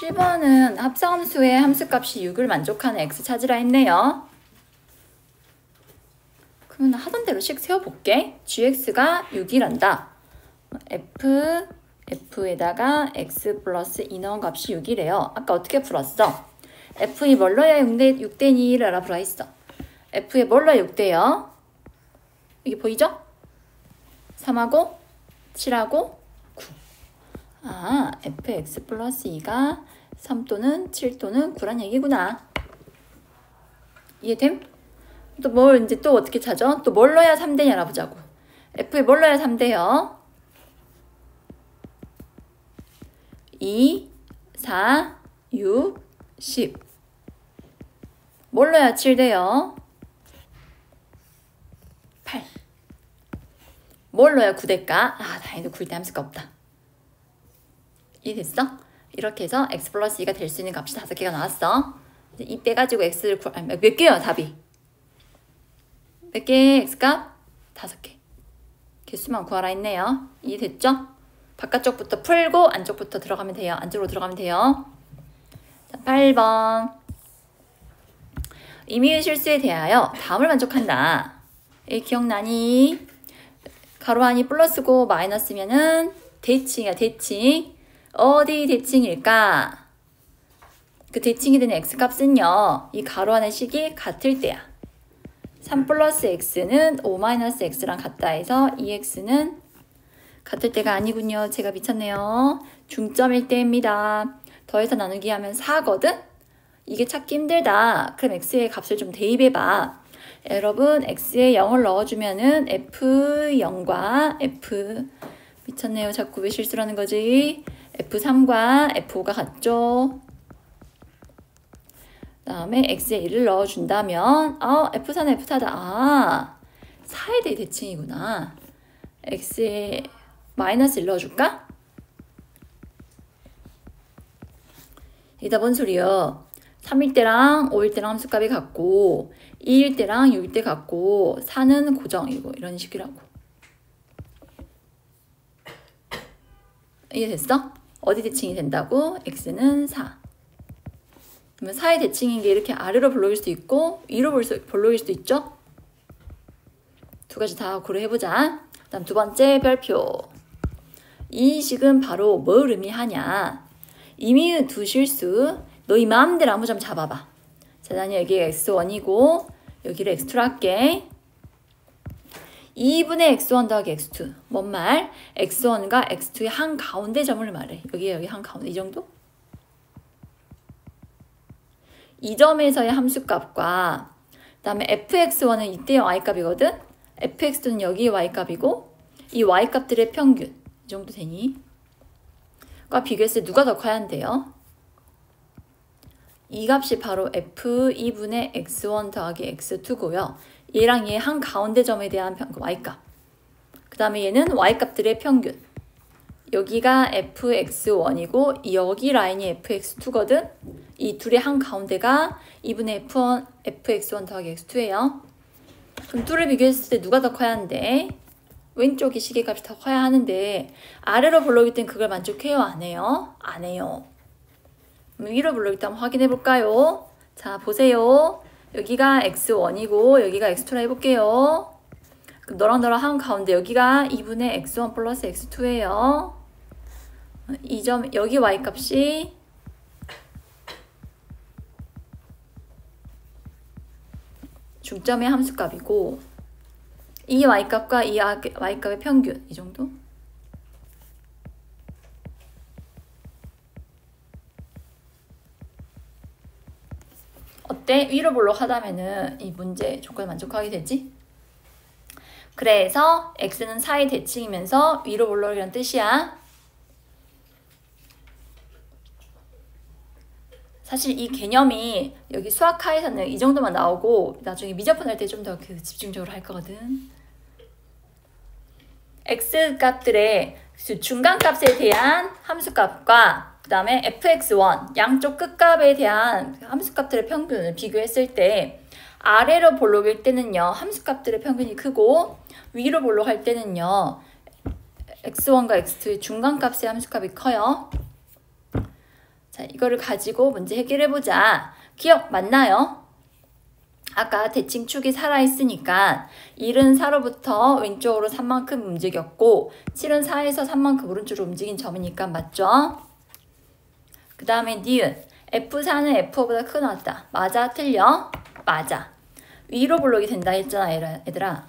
7번은 합성함수의 함수값이 6을 만족하는 x 찾으라 했네요. 그러면 하던 대로씩 세워볼게. gx가 6이란다. f에다가 x 플러스 인원 값이 6이래요. 아까 어떻게 풀었어? f이 뭘 넣어야 6대니를 알아보라 했어. f에 뭘 넣어야 6대요? 이게 보이죠? 3하고 7하고 9. 아, fx 플러스 2가 3 또는 7 또는 9란 얘기구나. 이해됨? 또 뭘 이제 또 어떻게 찾아? 또 뭘 넣어야 3대냐 알아보자고. f에 뭘 넣어야 3대요? 2, 4, 6, 10. 뭘 넣어야 7대요? 8. 뭘 넣어야 9대일까? 아, 다행히도 9일 때 함수가 없다. 이해됐어? 이렇게 해서 x 플러스 2가 될 수 있는 값이 5개가 나왔어. 이제 이 빼가지고 x를 몇 개요, 답이? 몇 개의 x값? 5개. 개수만 구하라 했네요. 이해됐죠? 바깥쪽부터 풀고 안쪽부터 들어가면 돼요. 안쪽으로 들어가면 돼요. 자, 8번. 임의의 실수에 대하여 다음을 만족한다. 이 기억나니? 가로 안이 플러스고 마이너스면은 대칭이야, 대칭. 어디 대칭일까? 그 대칭이 되는 x값은요. 이 가로 안의 식이 같을 때야. 3 플러스 x는 5 마이너스 x랑 같다 해서 이 x는 같을 때가 아니군요. 제가 미쳤네요. 중점일 때입니다. 더해서 나누기 하면 4거든? 이게 찾기 힘들다. 그럼 x의 값을 좀 대입해봐. 여러분 x에 0을 넣어주면은 f0과 f 미쳤네요. 자꾸 왜 실수를 하는 거지? f3과 f5가 같죠? 그 다음에 x에 1을 넣어준다면 f4는 f4다. 아, 4에 대해 대칭이구나. x에 마이너스 1 넣어줄까? 이다 뭔 소리야? 3일 때랑 5일 때랑 함수값이 같고 2일 때랑 6일 때 같고 4는 고정이고 이런 식이라고. 이해됐어? 어디 대칭이 된다고? x는 4. 그러면 4의 대칭인 게 이렇게 아래로 볼록일 수도 있고 위로 볼록일 수도 있죠? 두 가지 다 고려해보자. 다음 두 번째 별표. 이 식은 바로 뭘 의미하냐? 임의의 두 실수. 너희 마음대로 아무 점 잡아봐. 자, 나는 여기가 x1이고 여기를 x2로 할게. 2분의 x1 더하기 x2. 뭔 말? x1과 x2의 한가운데 점을 말해. 여기 한가운데 이 정도? 이 점에서의 함수값과 그 다음에 fx1은 이때의 y값이거든? fx2는 여기의 y값이고 이 y값들의 평균. 이 정도 되니? 과 비교했을 때 누가 더 커야 한대요? 이 값이 바로 f2분의 x1 더하기 x2고요. 얘랑 얘 한가운데 점에 대한 y값. 그 다음에 얘는 y값들의 평균. 여기가 fx1이고 여기 라인이 fx2거든? 이 둘의 한가운데가 2분의 fx1 더하기 x2예요. 그럼 둘을 비교했을 때 누가 더 커야 한대? 왼쪽이 시계값이 더 커야 하는데 아래로 볼록일 땐 그걸 만족해요? 안 해요? 안 해요. 위로 볼록일 때 한번 확인해 볼까요? 자, 보세요. 여기가 x1이고 여기가 x2라 해볼게요. 그럼 너랑 한가운데 여기가 2분의 x1 플러스 x2예요. 이 점 여기 y값이 중점의 함수값이고 이 y값과 이 y값의 평균 이 정도? 어때? 위로 볼록 하다면은 이 문제 조건을 만족하게 되지? 그래서 x는 4의 대칭이면서 위로 볼록이란 뜻이야. 사실 이 개념이 여기 수학하에서는 이 정도만 나오고 나중에 미적분 할 때 좀 더 집중적으로 할 거거든. x값들의 중간값에 대한 함수값과 그 다음에 fx1 양쪽 끝값에 대한 함수값들의 평균을 비교했을 때 아래로 볼록일 때는요 함수값들의 평균이 크고 위로 볼록할 때는요 x1과 x2의 중간값의 함수값이 커요. 자, 자, 이거를 가지고 문제 해결해보자. 기억 맞나요? 아까 대칭축이 살아있으니까 1은 4로부터 왼쪽으로 3만큼 움직였고 7은 4에서 3만큼 오른쪽으로 움직인 점이니까 맞죠? 그 다음에 니은 F4는 F5보다 크게 나왔다. 맞아? 틀려? 맞아. 위로 블록이 된다 했잖아 얘들아.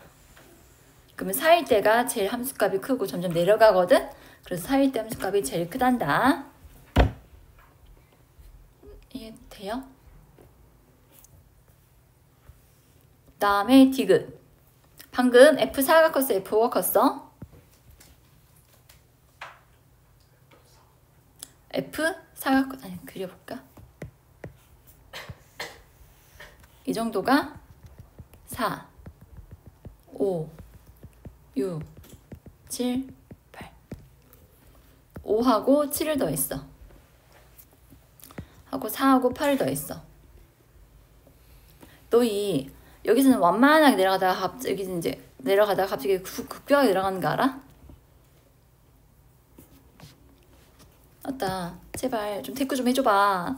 그러면 4일 때가 제일 함수값이 크고 점점 내려가거든? 그래서 4일 때 함수값이 제일 크단다. 이해 돼요? 그 다음에 디귿. 방금 F4가 컸어? F5가 컸어? F4가 컸... 아니 그려볼까? 이 정도가 4, 5, 6, 7, 8 5하고 7을 더했어. 하고 4하고 8을 더했어. 너희 여기서는 완만하게 내려가다가 여기서 이제 내려가다가 갑자기 급격하게 내려가는 거 알아? 맞다. 제발 좀 댓글 좀 해줘봐.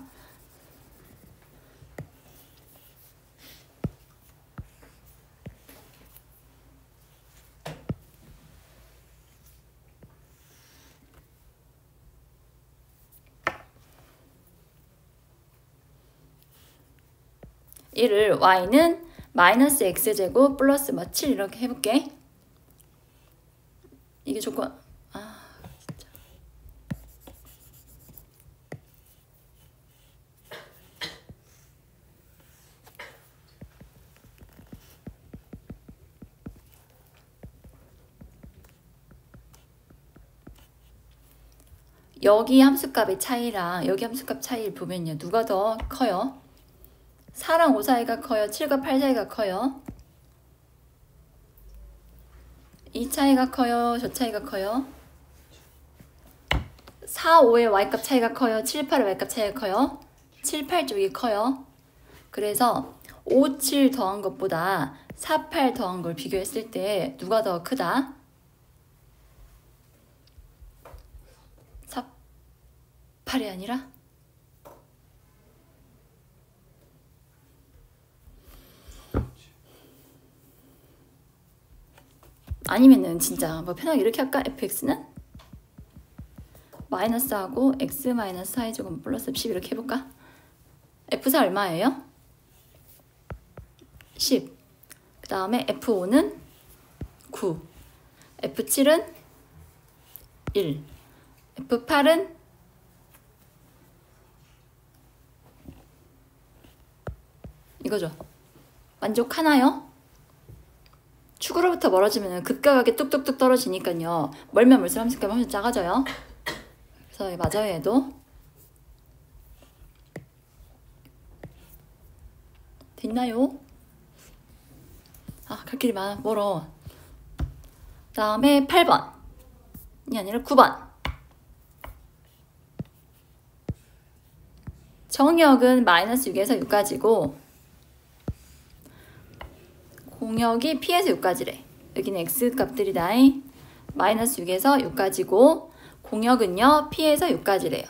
이를 y는 마이너스 x제곱 플러스 7 이렇게 해볼게. 이게 조건 진짜. 여기 함수값의 차이랑 여기 함수값 차이를 보면요. 누가 더 커요? 4랑 5 사이가 커요? 7과 8 사이가 커요? 이 차이가 커요? 저 차이가 커요? 4, 5의 y값 차이가 커요? 7, 8의 y값 차이가 커요? 7, 8 쪽이 커요. 그래서 5, 7 더한 것보다 4, 8 더한 걸 비교했을 때 누가 더 크다? 4, 8이 아니라? 아니면은 진짜 뭐 편하게 이렇게 할까? fx는 마이너스하고 x 마이너스 4의 제곱 플러스 10 이렇게 해볼까? f4 얼마예요? 10. 그 다음에 f5는 9. f7은 1. f8은 이거죠. 만족하나요? 축으로부터 멀어지면 급격하게 뚝뚝뚝 떨어지니까요. 멀면 멀수록 함수값이 훨씬 작아져요. 그래서 맞아요 얘도. 됐나요? 갈 길이 멀어. 그 다음에 8번이 아니라 9번. 정역은 마이너스 6에서 6까지고 공역이 P에서 6까지래. 여기는 X값들이다. 마이너스 6에서 6까지고 공역은요 P에서 6까지래요.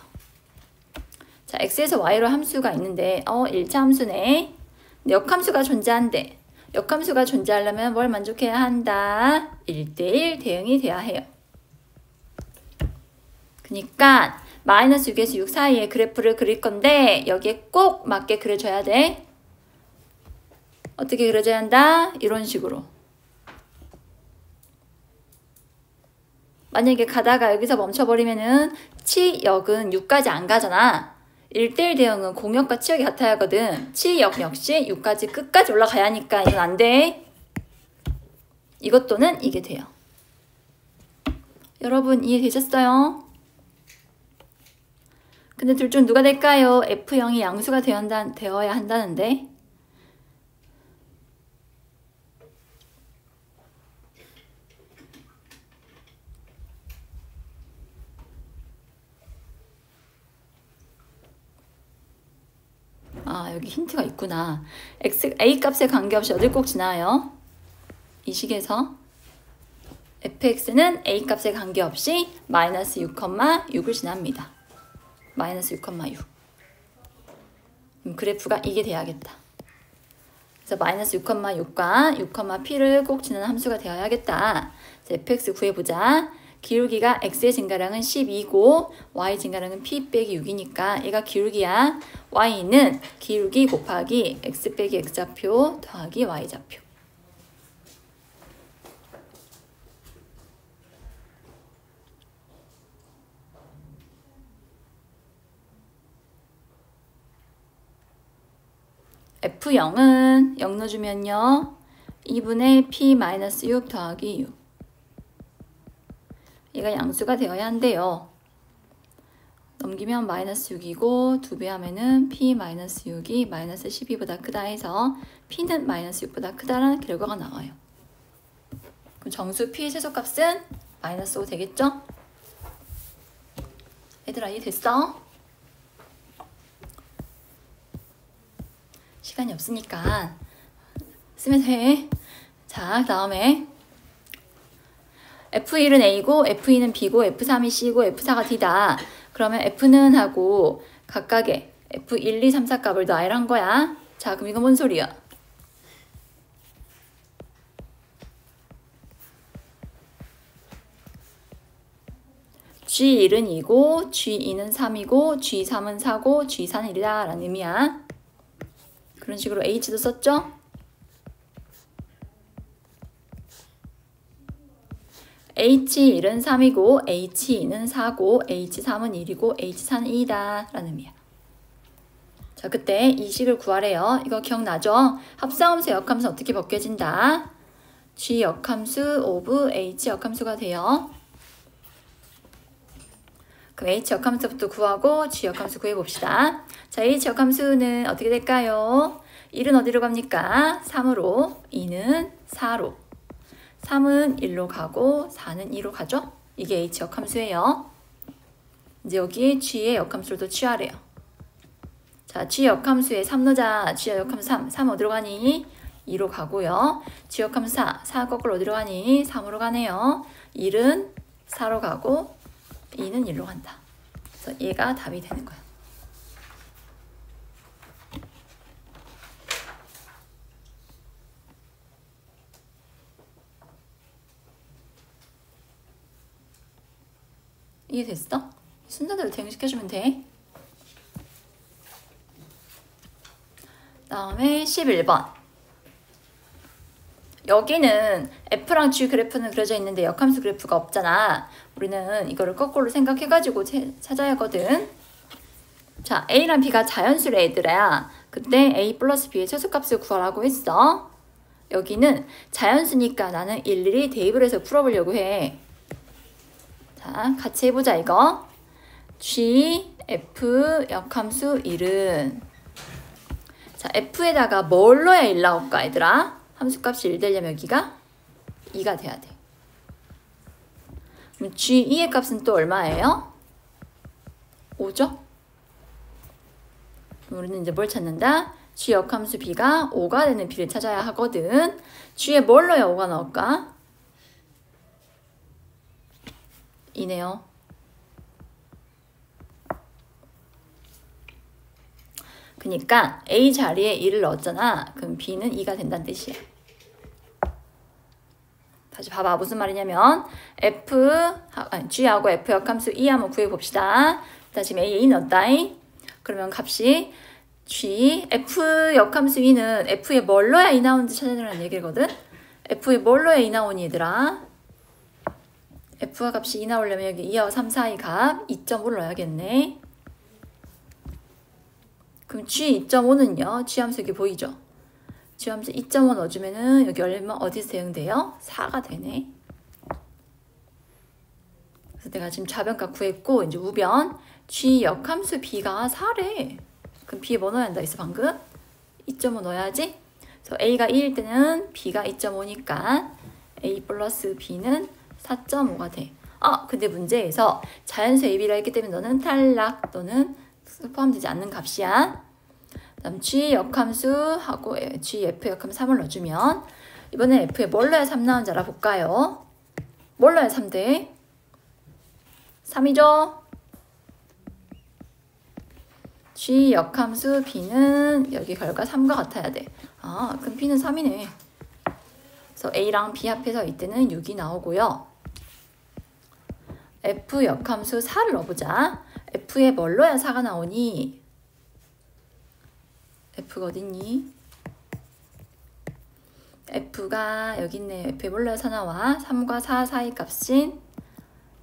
자, X에서 Y로 함수가 있는데 1차 함수네. 역함수가 존재한대. 역함수가 존재하려면 뭘 만족해야 한다? 1대1 대응이 돼야 해요. 그러니까 마이너스 6에서 6 사이에 그래프를 그릴 건데 여기에 꼭 맞게 그려줘야 돼. 어떻게 그려줘야 한다? 이런 식으로. 만약에 가다가 여기서 멈춰버리면은 치역은 6까지 안 가잖아. 1대1 대응은 공역과 치역이 같아야 하거든. 치역 역시 6까지 끝까지 올라가야 하니까 이건 안 돼. 이것 또는 이게 돼요. 여러분 이해되셨어요? 근데 둘 중 누가 될까요? F0이 양수가 되어야 한다는데. 여기 힌트가 있구나. A 값에 관계없이 어딜 꼭 지나요? 이 식에서 fx는 A 값에 관계없이 마이너스 6,6을 지납니다. 마이너스 6,6. 그래프가 이게 돼야겠다. 그래서 마이너스 6,6과 6,p를 꼭 지나는 함수가 되어야겠다. fx 구해보자. 기울기가 x의 증가량은 12고 y 증가량은 p 빼기 6이니까 얘가 기울기야. y는 기울기 곱하기 x 빼기 x좌표 더하기 y좌표. F0은 0 넣어주면요. 2분의 P-6 더하기 6. 얘가 양수가 되어야 한대요. 넘기면 마이너스 6이고 2배 하면은 P-6이 마이너스 12보다 크다 해서 P는 마이너스 6보다 크다라는 결과가 나와요. 그럼 정수 P의 최소값은 마이너스 5 되겠죠? 얘들아 이해됐어? 시간이 없으니까 쓰면 돼. 자, 다음에 F1은 A고 F2는 B고 F3이 C고 F4가 D다. 그러면 F는 하고 각각의 F1, 2, 3, 4 값을 넣으란 거야. 자, 그럼 이거 뭔 소리야? G1은 2고 G2는 3이고 G3은 4고 G4는 1이다 라는 의미야. 그런 식으로 H도 썼죠? H1은 3이고 H2는 4고 H3은 1이고 H4는 2이다 라는 의미야. 자, 그때 이 식을 구하래요. 이거 기억나죠? 합성함수 역함수 어떻게 벗겨진다? G 역함수 오브 H 역함수가 돼요. 그럼 H 역함수부터 구하고 G 역함수 구해봅시다. 자, H 역함수는 어떻게 될까요? 1은 어디로 갑니까? 3으로, 2는 4로, 3은 1로 가고 4는 2로 가죠? 이게 H 역함수예요. 이제 여기에 G의 역함수를 또 취하래요. 자, G 역함수에 3 넣자. G 역함수 3 어디로 가니? 2로 가고요. G 역함수 4 거꾸로 어디로 가니? 3으로 가네요. 1은 4로 가고 2는 1로 간다. 그래서 얘가 답이 되는 거야. 이해됐어? 순서대로 대응시켜주면 돼. 다음에 11번. 여기는 F랑 G 그래프는 그려져 있는데 역함수 그래프가 없잖아. 우리는 이거를 거꾸로 생각해가지고 찾아야 하거든. 자, A랑 B가 자연수래 얘들아. 그때 A 플러스 B의 최소값을 구하라고 했어. 여기는 자연수니까 나는 일일이 대입을 해서 풀어보려고 해. 자, 같이 해보자 이거. G, F 역함수 1은 자, F에다가 뭘 넣어야 1 나올까 얘들아? 함수값이 1 되려면 여기가 2가 돼야 돼. 그럼 G2의 값은 또 얼마예요? 5죠? 우리는 이제 뭘 찾는다? G 역함수 B가 5가 되는 B를 찾아야 하거든. G에 뭘 넣어야 5가 나올까? 2네요. 그러니까 A 자리에 2를 넣었잖아. 그럼 B는 2가 된다는 뜻이야. 다시 봐봐. 무슨 말이냐면 G하고 F 역함수 2 한번 구해봅시다. 다시 A에 2 넣었다잉. 그러면 값이 G, F 역함수 2는 F에 뭘 넣어야 2 나오는지 찾아내라는 얘기거든. F에 뭘 넣어야 2 나오니 얘들아? F가 값이 2 나오려면 여기 2하고 3 사이 값 2.5를 넣어야겠네. 그럼 G 2.5는요. G 함수 여기 보이죠? G 함수 2.5 넣어주면은 여기 얼마 어디서 대응돼요? 4가 되네. 그래서 내가 지금 좌변값 구했고 이제 우변 G 역함수 B가 4래. 그럼 B에 뭐 넣어야 한다 했어 방금? 2.5 넣어야지. 그래서 A가 2일 때는 B가 2.5니까 A 플러스 B는 4.5가 돼. 아, 근데 문제에서 자연수 AB라 했기 때문에 너는 탈락 또는 포함되지 않는 값이야. 다음 G 역함수하고 G F 역함수 3을 넣어주면 이번에 F에 뭘 넣어야 3 나오는지 알아볼까요? 뭘 넣어야 3 돼? 3이죠? G 역함수 B는 여기 결과 3과 같아야 돼. 아, 그럼 B는 3이네. 그래서 A랑 B 합해서 이때는 6이 나오고요. F 역함수 4를 넣어보자. F에 뭘 넣어야 4가 나오니? F가 어딨니? F가 여기 있네. F에 뭘 넣어야 4 나와? 3과 4 사이 값인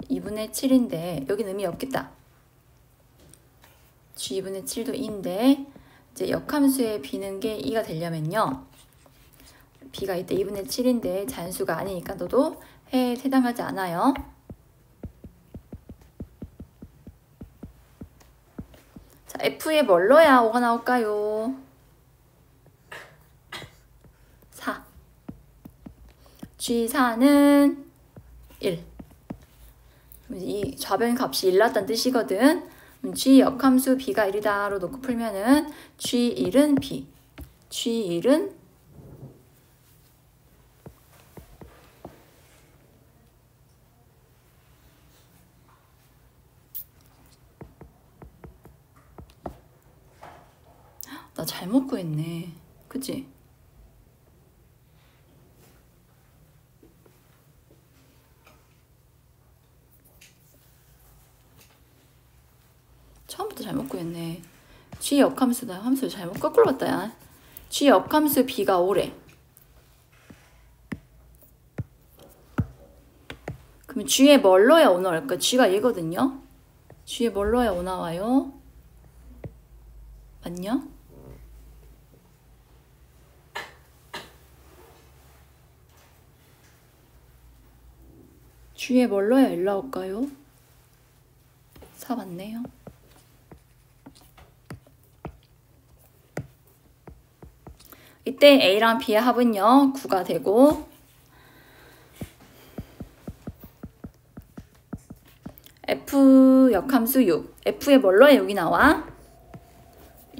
2분의 7인데 여기는 의미 없겠다. G 2분의 7도 2인데 이제 역함수에 B는 게 2가 되려면요. B가 이때 2분의 7인데 자연수가 아니니까 너도 해에 해당하지 않아요. 자, F에 뭘 넣어야 5가 나올까요? 4. G4는 1. 이 좌변 값이 1 났다는 뜻이거든. G 역함수 B가 1이다로 놓고 풀면은 G1은 B. G1은 나 잘못 구했네. 그치? 처음부터 잘못 구했네. G 역함수다. 함수 잘못 거꾸로 봤다 야. G 역함수 B가 5래. 그러면 G에 뭘 넣어야 5 나올까? G가 얘거든요. G에 뭘 넣어야 5 나와요? 맞냐? G에 뭘 넣어야 1 나올까요? 4 맞네요. 이때 A랑 B의 합은요 9가 되고 F 역함수 6 F에 뭘 넣어야 6이 나와?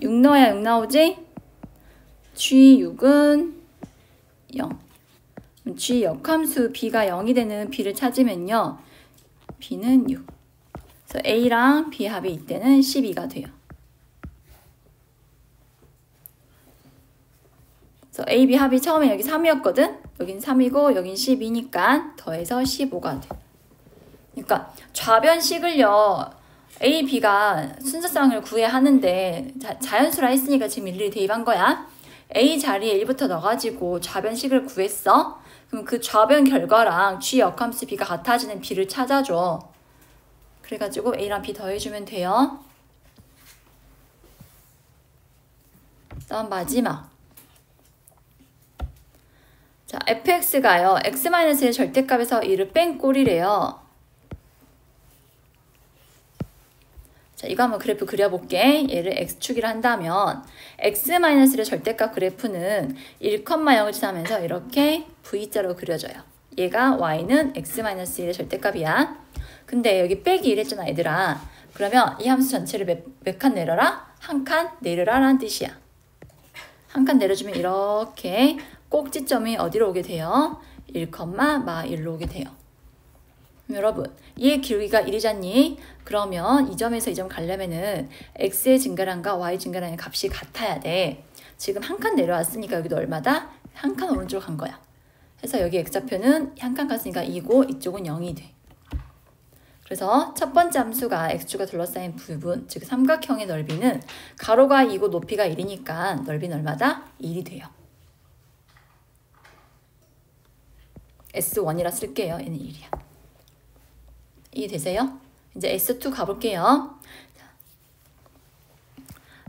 6 넣어야 6 나오지? G6은 0. G 역함수 B가 0이 되는 B를 찾으면요 B는 6. 그래서 A랑 B 합이 이때는 12가 돼요. 그래서 A, B 합이 처음에 여기 3이었거든? 여긴 3이고 여긴 12니까 더해서 15가 돼. 그러니까 좌변식을요 A, B가 순서상을 구해야 하는데 자연수라 했으니까 지금 일일이 대입한 거야. A 자리에 1부터 넣어가지고 좌변식을 구했어. 그럼 그 좌변 결과랑 G 역함수 B가 같아지는 B를 찾아줘. 그래가지고 A랑 B 더해주면 돼요. 다음 마지막. 자, fx가요. x-의 절대값에서 1을 뺀 꼴이래요. 자, 이거 한번 그래프 그려볼게. 얘를 x축이라 한다면 x-의 절대값 그래프는 1,0을 지나면서 이렇게 V자로 그려져요. 얘가 y는 x-1의 절대값이야. 근데 여기 빼기 1했잖아 얘들아. 그러면 이 함수 전체를 몇 칸 내려라? 한 칸 내려라 라는 뜻이야. 한 칸 내려주면 이렇게 꼭지점이 어디로 오게 돼요? 1,1로 오게 돼요. 여러분, 얘의 길이가 1이잖니? 그러면 이 점에서 이 점 가려면은 x의 증가량과 y 증가량의 값이 같아야 돼. 지금 한 칸 내려왔으니까 여기도 얼마다? 한 칸 오른쪽으로 간 거야. 그래서 여기 x좌표는 한 칸 갔으니까 2고 이쪽은 0이 돼. 그래서 첫 번째 함수가 x축과 둘러싸인 부분, 즉 삼각형의 넓이는 가로가 2고 높이가 1이니까 넓이는 얼마다? 1이 돼요. S1이라 쓸게요. 얘는 1이야. 이해되세요? 이제 S2 가볼게요.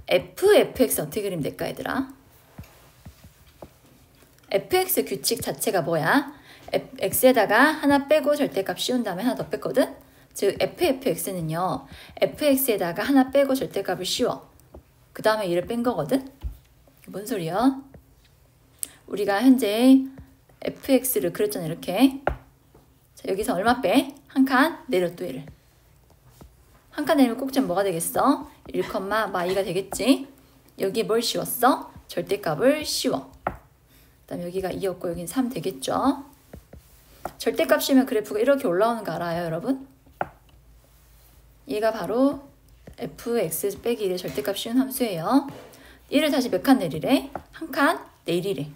fx 어떻게 그리면 될까 얘들아? fx 규칙 자체가 뭐야? x에다가 하나 빼고 절대값 씌운 다음에 하나 더 뺐거든? 즉 fx는요. fx에다가 하나 빼고 절대값을 씌워. 그 다음에 1을 뺀 거거든? 뭔 소리야? 우리가 현재 fx를 그렸잖아 이렇게. 자, 여기서 얼마 빼? 한 칸 내려 또 1을. 한 칸 내리면 꼭지는 뭐가 되겠어? 1,2가 되겠지? 여기에 뭘 씌웠어? 절대값을 씌워. 그 다음 여기가 2였고 여기는 3 되겠죠? 절대값 씌우면 그래프가 이렇게 올라오는 거 알아요 여러분? 얘가 바로 fx 빼기 1의 절대값 쉬운 함수예요. 1을 다시 몇 칸 내리래? 한 칸 내리래.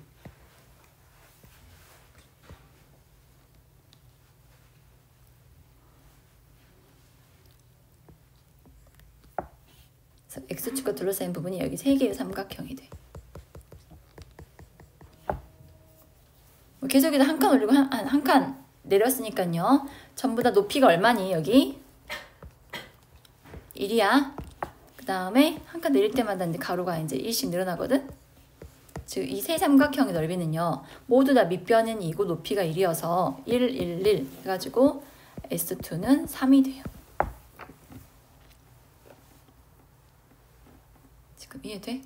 그래서 x축과 둘러싸인 부분이 여기 3개의 삼각형이 돼. 계속 여기다 한 칸 올리고 한 칸 내렸으니까요. 전부 다 높이가 얼마니 여기? 1이야. 그 다음에 한 칸 내릴 때마다 이제 가로가 이제 1씩 늘어나거든. 즉 이 세 삼각형의 넓이는요. 모두 다 밑변은 2고 높이가 1이어서 1, 1, 1 해가지고 S2는 3이 돼요. 지금 이해돼?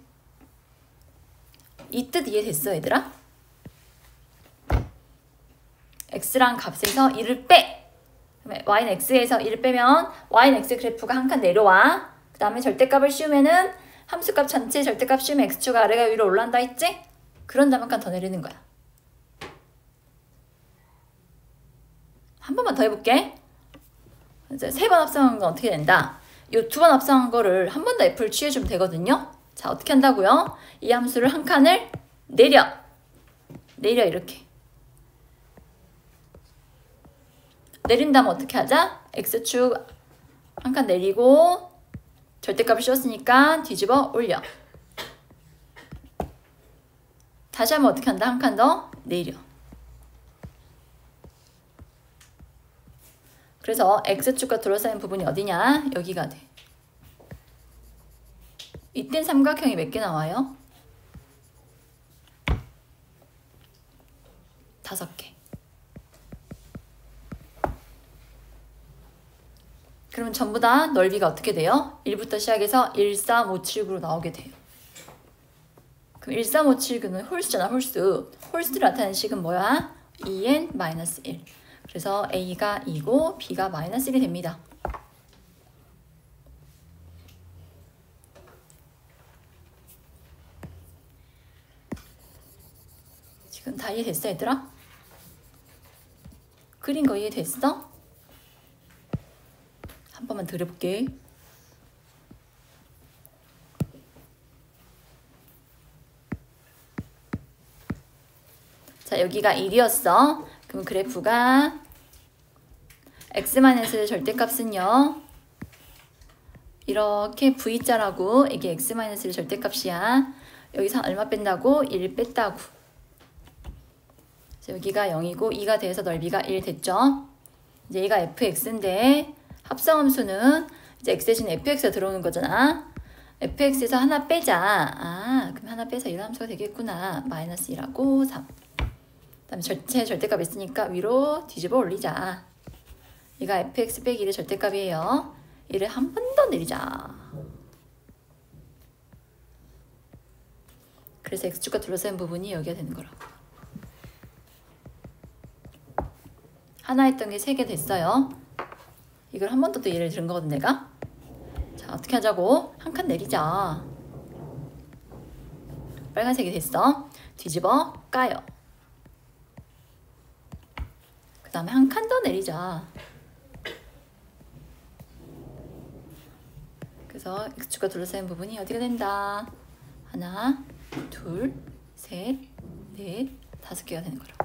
이 뜻 이해됐어 얘들아? x랑 값에서 1을 빼! y는 x에서 1을 빼면 y는 x 그래프가 한 칸 내려와. 그 다음에 절대값을 씌우면은 함수값 전체 절대값 씌우면 x축 아래가 위로 올라간다 했지? 그런 다음에 한 칸 더 내리는 거야. 한 번만 더 해볼게. 이제 3번 합성한 건 어떻게 된다? 이 2번 합성한 거를 한 번 더 f를 취해주면 되거든요. 자, 어떻게 한다고요? 이 함수를 한 칸을 내려 이렇게. 내린 다음 어떻게 하자? x축 한 칸 내리고 절대값을 씌웠으니까 뒤집어 올려. 다시 하면 어떻게 한다? 한 칸 더 내려. 그래서 x축과 둘러싸인 부분이 어디냐? 여기가 돼. 이땐 삼각형이 몇 개 나와요? 5개. 그러면 전부 다 넓이가 어떻게 돼요? 1부터 시작해서 1, 3, 5, 7, 9로 나오게 돼요. 그럼 1, 3, 5, 7, 9는 홀수잖아, 홀수. 홀수를 나타내는 식은 뭐야? 2n-1. 그래서 a가 2고 b가 -1이 됩니다. 지금 다 이해됐어, 얘들아? 그린 거 이해됐어? 한 번만 더 해볼게. 자, 여기가 1이었어. 그럼 그래프가 x-의 절대값은요. 이렇게 V자라고 이게 x-의 절대값이야. 여기서 얼마 뺀다고? 1 뺐다고. 자, 여기가 0이고 2가 돼서 넓이가 1 됐죠. 이제 얘가 fx인데 합성함수는 이제 x 대신 fx가 들어오는 거잖아. fx에서 하나 빼자. 아, 그럼 하나 빼서 이런 함수가 되겠구나. -1하고 3. 그다음에 전체 절대값 있으니까 위로 뒤집어 올리자. 얘가 fx 빼기 1의 절대값이에요. 얘를 한 번 더 내리자. 그래서 x축과 둘러싸인 부분이 여기가 되는 거라고. 하나 했던 게 3개 됐어요. 이걸 한 번 더 예를 들은 거거든 내가. 자, 어떻게 하자고? 한 칸 내리자. 빨간색이 됐어. 뒤집어 까요. 그 다음에 한 칸 더 내리자. 그래서 x축과 둘러싸인 부분이 어디가 된다? 하나, 둘, 셋, 넷, 5개가 되는 거라고.